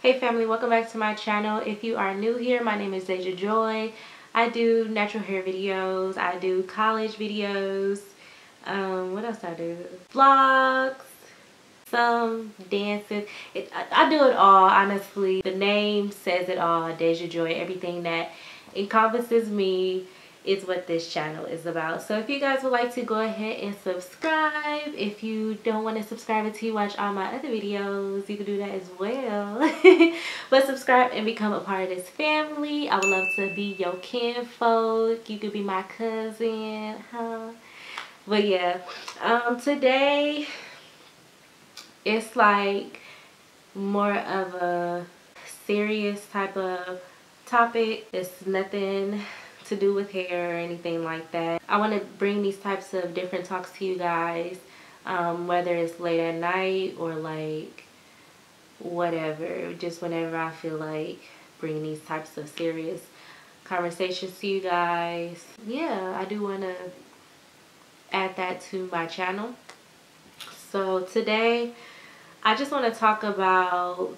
Hey family, welcome back to my channel. If you are new here, my name is Deja Joy. I do natural hair videos, I do college videos, what else I do? Vlogs, some dances. I do it all, honestly. The name says it all, Deja Joy. Everything that encompasses me is what this channel is about. So if you guys would like to go ahead and subscribe, if you don't want to subscribe until you watch all my other videos, you can do that as well. But subscribe and become a part of this family. I would love to be your kinfolk. You could be my cousin, huh? But yeah, today it's like more of a serious type of topic. It's nothing to do with hair or anything like that. I want to bring these types of different talks to you guys, whether it's late at night or like whatever, just whenever I feel like bringing these types of serious conversations to you guys. Yeah, I do want to add that to my channel. So today I just want to talk about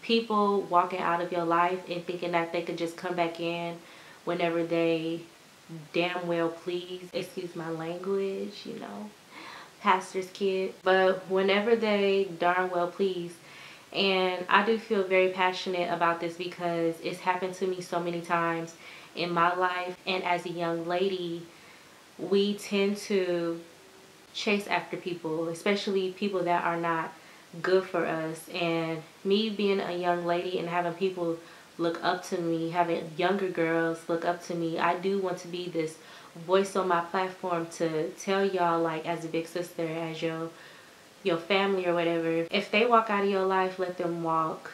people walking out of your life and thinking that they could just come back in whenever they damn well please. Excuse my language, you know, pastor's kid. But whenever they darn well please. And I do feel very passionate about this because it's happened to me so many times in my life. And as a young lady, we tend to chase after people, especially people that are not good for us. And me being a young lady and having people look up to me, having younger girls look up to me, I do want to be this voice on my platform to tell y'all, like, as a big sister, as your family or whatever, if they walk out of your life, let them walk.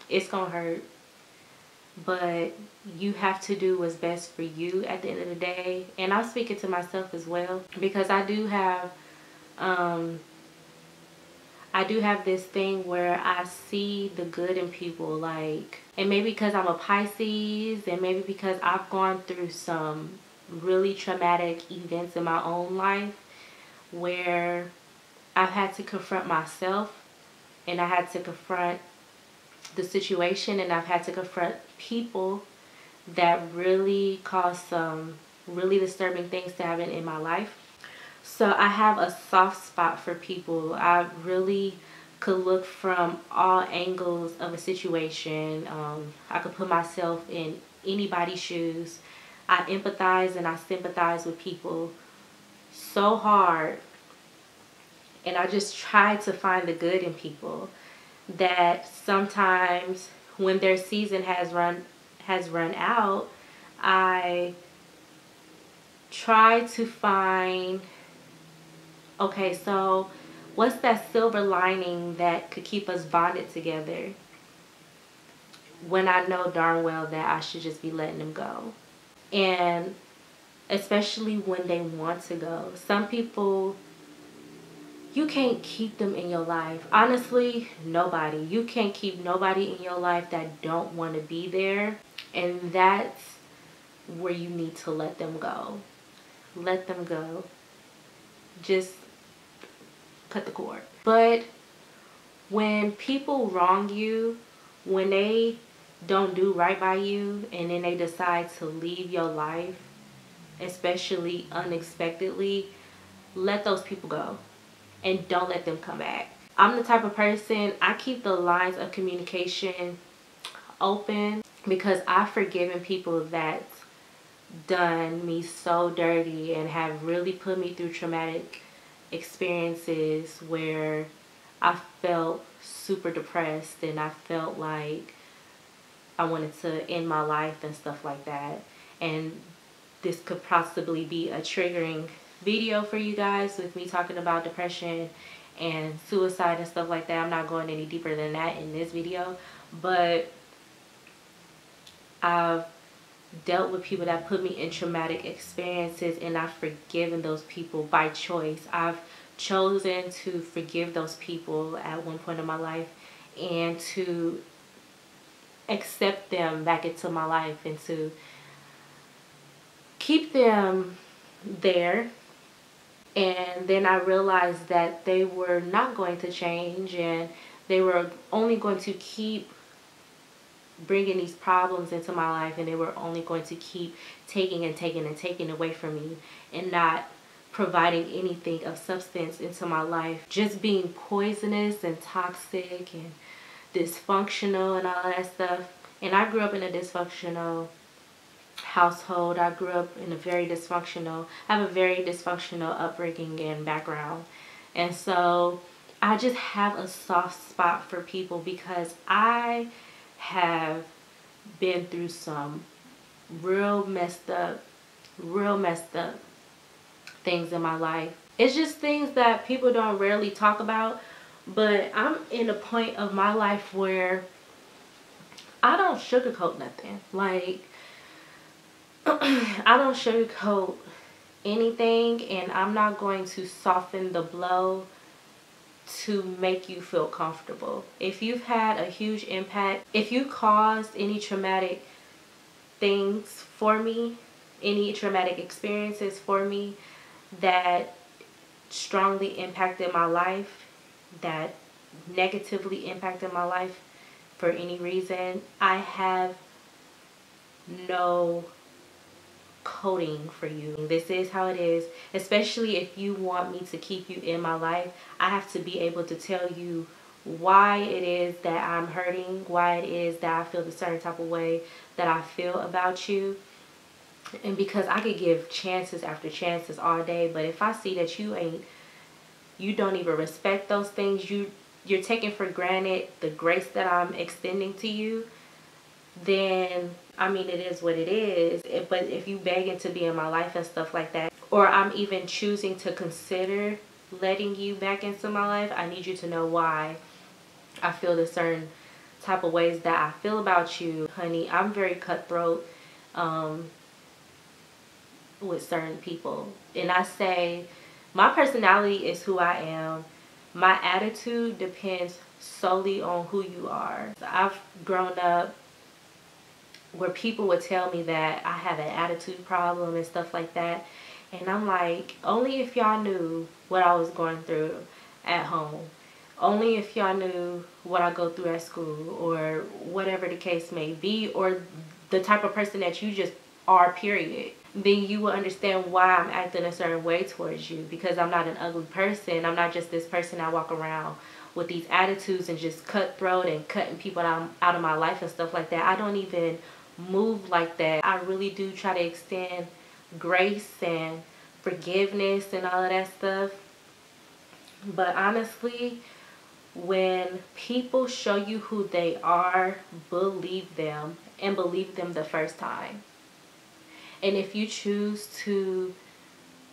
It's gonna hurt, but you have to do what's best for you at the end of the day. And I'm speaking to myself as well, because I do have this thing where I see the good in people, like, and maybe because I'm a Pisces, and maybe because I've gone through some really traumatic events in my own life where I've had to confront myself, and I had to confront the situation, and I've had to confront people that really caused some really disturbing things to happen in my life. So I have a soft spot for people. I really could look from all angles of a situation. I could put myself in anybody's shoes. I empathize and I sympathize with people so hard. And I just try to find the good in people, that sometimes when their season has run out, I try to find, okay, so what's that silver lining that could keep us bonded together, when I know darn well that I should just be letting them go. And especially when they want to go. Some people, you can't keep them in your life. Honestly, nobody. You can't keep nobody in your life that don't want to be there. And that's where you need to let them go. Let them go. Just cut the cord. But when people wrong you, when they don't do right by you, and then they decide to leave your life, especially unexpectedly, let those people go. And don't let them come back. I'm the type of person, I keep the lines of communication open, because I've forgiven people that's done me so dirty and have really put me through traumatic experiences where I felt super depressed and I felt like I wanted to end my life and stuff like that. And this could possibly be a triggering video for you guys, with me talking about depression and suicide and stuff like that. I'm not going any deeper than that in this video, but I've dealt with people that put me in traumatic experiences, and I've forgiven those people by choice. I've chosen to forgive those people at one point in my life and to accept them back into my life and to keep them there. And then I realized that they were not going to change, and They were only going to keep bringing these problems into my life, and they were only going to keep taking and taking and taking away from me, and not providing anything of substance into my life. Just being poisonous and toxic and dysfunctional and all that stuff. And I grew up in a dysfunctional household. I grew up in I have a very dysfunctional upbringing and background. And so I just have a soft spot for people because I have been through some real messed up things in my life. It's just things that people don't rarely talk about, but I'm in a point of my life where I don't sugarcoat nothing. Like, I don't sugarcoat anything, and I'm not going to soften the blow to make you feel comfortable. If you've had a huge impact, if you caused any traumatic things for me, any traumatic experiences for me that strongly impacted my life, that negatively impacted my life for any reason, I have no coding for you. This is how it is. Especially if you want me to keep you in my life, I have to be able to tell you why it is that I'm hurting, why it is that I feel the certain type of way that I feel about you. And because I could give chances after chances all day, but if I see that you don't even respect those things, you're taking for granted the grace that I'm extending to you, then I mean, it is what it is. But if you begging to be in my life and stuff like that, or I'm even choosing to consider letting you back into my life, I need you to know why I feel the certain type of ways that I feel about you. Honey, I'm very cutthroat with certain people. And I say, my personality is who I am. My attitude depends solely on who you are. I've grown up where people would tell me that I have an attitude problem and stuff like that. And I'm like, only if y'all knew what I was going through at home. Only if y'all knew what I go through at school, or whatever the case may be, or the type of person that you just are, period. Then you will understand why I'm acting a certain way towards you. Because I'm not an ugly person. I'm not just this person that walk around with these attitudes and just cutthroat and cutting people out of my life and stuff like that. I don't even move like that. I really do try to extend grace and forgiveness and all of that stuff. But honestly, when people show you who they are, believe them, and believe them the first time. And if you choose to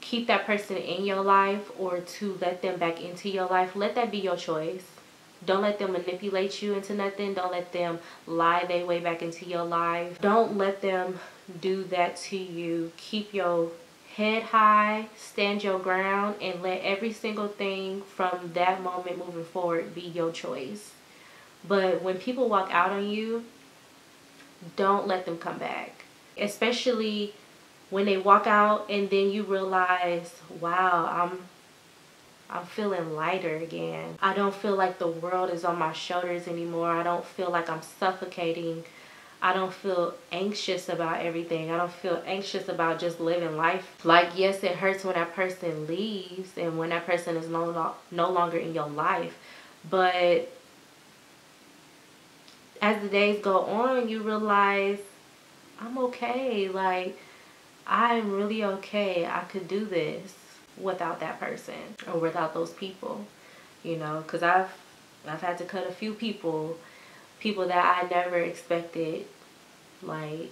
keep that person in your life or to let them back into your life, let that be your choice. Don't let them manipulate you into nothing. Don't let them lie their way back into your life. Don't let them do that to you. Keep your head high, stand your ground, and let every single thing from that moment moving forward be your choice. But when people walk out on you, don't let them come back. Especially when they walk out and then you realize, wow, I'm feeling lighter again. I don't feel like the world is on my shoulders anymore. I don't feel like I'm suffocating. I don't feel anxious about everything. I don't feel anxious about just living life. Like, yes, it hurts when that person leaves and when that person is no longer in your life. But as the days go on, you realize, I'm okay. Like, I'm really okay. I could do this without that person or without those people, you know, because I've had to cut a few people that I never expected, like,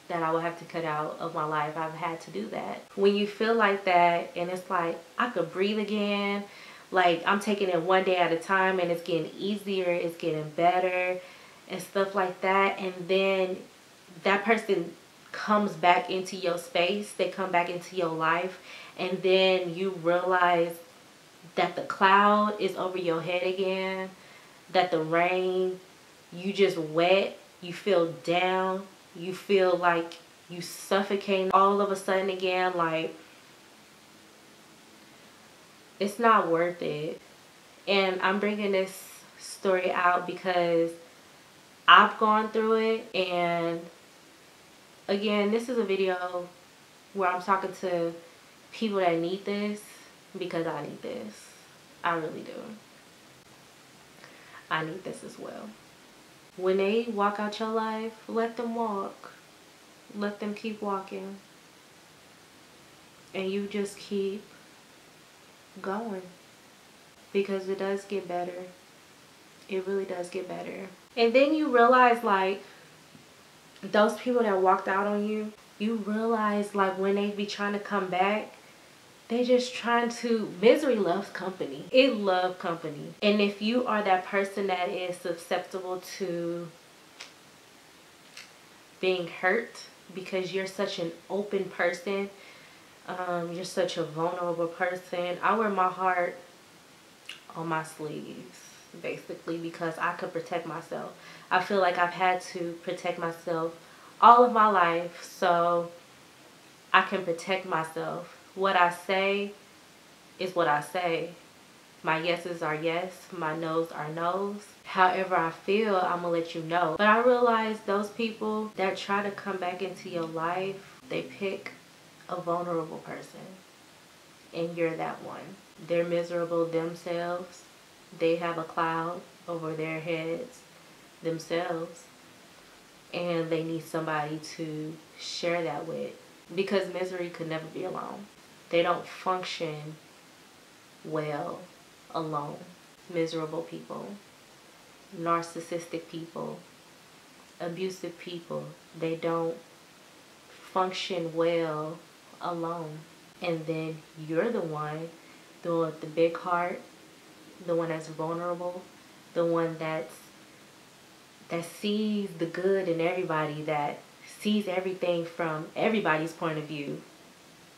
that I would have to cut out of my life. I've had to do that. When you feel like that and it's like, I could breathe again, like, I'm taking it one day at a time and it's getting easier, it's getting better and stuff like that, and then that person comes back into your space, they come back into your life, and then you realize that the cloud is over your head again, that the rain, you just wet, you feel down, you feel like you suffocating all of a sudden again. Like, it's not worth it. And I'm bringing this story out because I've gone through it. And again, this is a video where I'm talking to people that need this because I need this. I really do. I need this as well. When they walk out your life, let them walk. Let them keep walking. And you just keep going. Because it does get better. It really does get better. And then you realize, like, those people that walked out on you, you realize, like, when they be trying to come back, they just trying to, misery loves company. It loves company. And if you are that person that is susceptible to being hurt because you're such an open person, you're such a vulnerable person, I wear my heart on my sleeves, basically, because I could protect myself. I feel like I've had to protect myself all of my life, so I can protect myself. What I say is what I say. My yeses are yes, my no's are no's. However I feel, I'm gonna let you know. But I realize those people that try to come back into your life, they pick a vulnerable person. And you're that one. They're miserable themselves. They have a cloud over their heads themselves. And they need somebody to share that with. Because misery could never be alone. They don't function well alone. Miserable people, narcissistic people, abusive people, they don't function well alone. And then you're the one, the one with the big heart, the one that's vulnerable, the one that sees the good in everybody, that sees everything from everybody's point of view.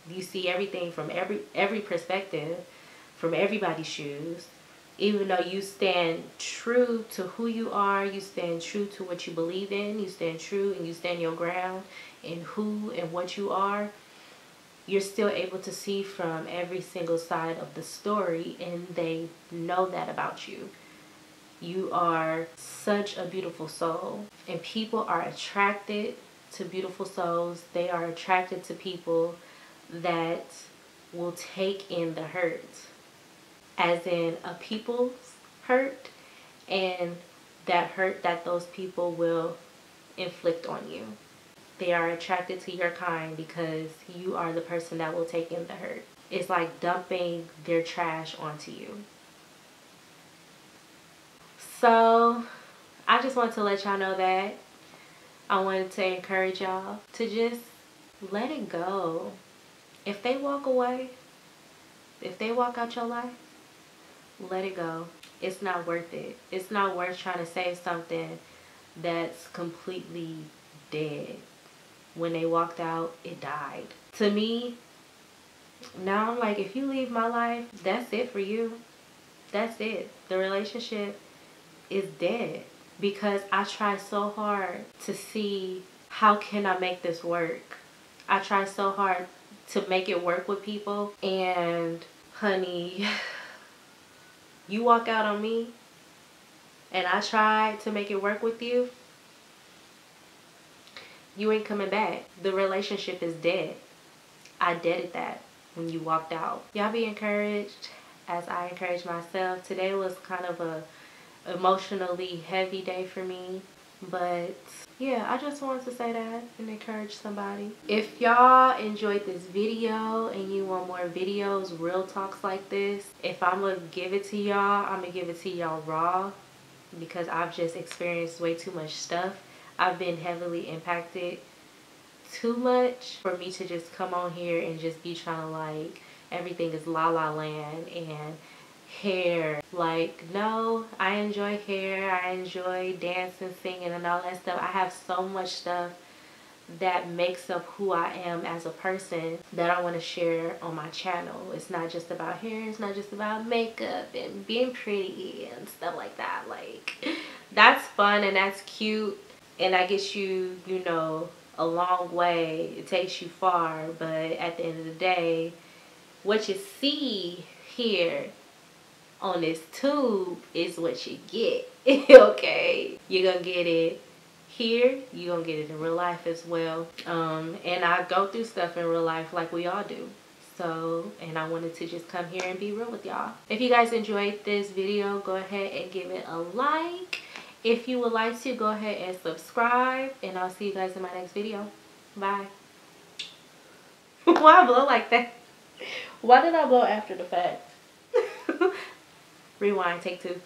You see everything from every perspective, from everybody's shoes. Even though you stand true to who you are, you stand true to what you believe in, you stand true and you stand your ground in who and what you are, you're still able to see from every single side of the story, and they know that about you. You are such a beautiful soul, and people are attracted to beautiful souls. They are attracted to people that will take in the hurt, as in a people's hurt, and that hurt that those people will inflict on you. They are attracted to your kind because you are the person that will take in the hurt. It's like dumping their trash onto you. So I just want to let y'all know that. I wanted to encourage y'all to just let it go. If they walk away, if they walk out your life, let it go. It's not worth it. It's not worth trying to save something that's completely dead. When they walked out, it died. To me, now I'm like, if you leave my life, that's it for you. That's it. The relationship is dead. Because I try so hard to see how can I make this work. I try so hard to make it work with people, and honey, you walk out on me and I try to make it work with you, you ain't coming back. The relationship is dead. I deaded that when you walked out. Y'all be encouraged as I encourage myself. Today was kind of a emotionally heavy day for me, but yeah, I just wanted to say that and encourage somebody. If y'all enjoyed this video and you want more videos, real talks like this, if I'm gonna give it to y'all, I'm gonna give it to y'all raw, because I've just experienced way too much stuff. I've been heavily impacted too much for me to just come on here and just be trying to like everything is la la land and hair. Like, no, I enjoy hair, I enjoy dancing, singing and all that stuff. I have so much stuff that makes up who I am as a person that I want to share on my channel. It's not just about hair, it's not just about makeup and being pretty and stuff like that. Like, that's fun and that's cute and that gets you, you know, a long way. It takes you far, but at the end of the day, what you see here on this tube is what you get. Okay, you're gonna get it here, you're gonna get it in real life as well. And I go through stuff in real life like we all do. So, and I wanted to just come here and be real with y'all. If you guys enjoyed this video, go ahead and give it a like. If you would like to, go ahead and subscribe, and I'll see you guys in my next video. Bye. Why I blow like that? Why did I blow after the fact? Rewind, take two.